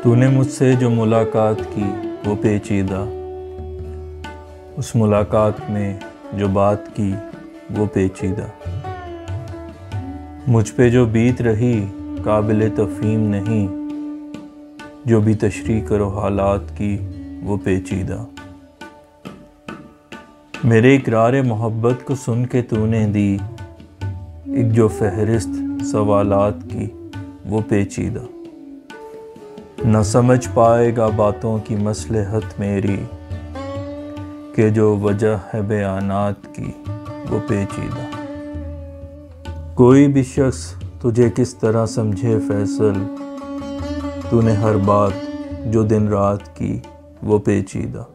तूने मुझसे जो मुलाकात की वो पेचीदा, उस मुलाकात में जो बात की वो पेचीदा, मुझ पे जो बीत रही काबिल तफ़हीम नहीं, जो भी तशरीह करो हालात की वो पेचीदा। मेरे इकरार मोहब्बत को सुन के तूने दी एक जो फहरिस्त सवालात की वो पेचीदा। न समझ पाएगा बातों की मसलहत मेरी कि जो वजह है बयानात की वो पेचीदा। कोई भी शख्स तुझे किस तरह समझे फैसल, तूने हर बात जो दिन रात की वो पेचीदा।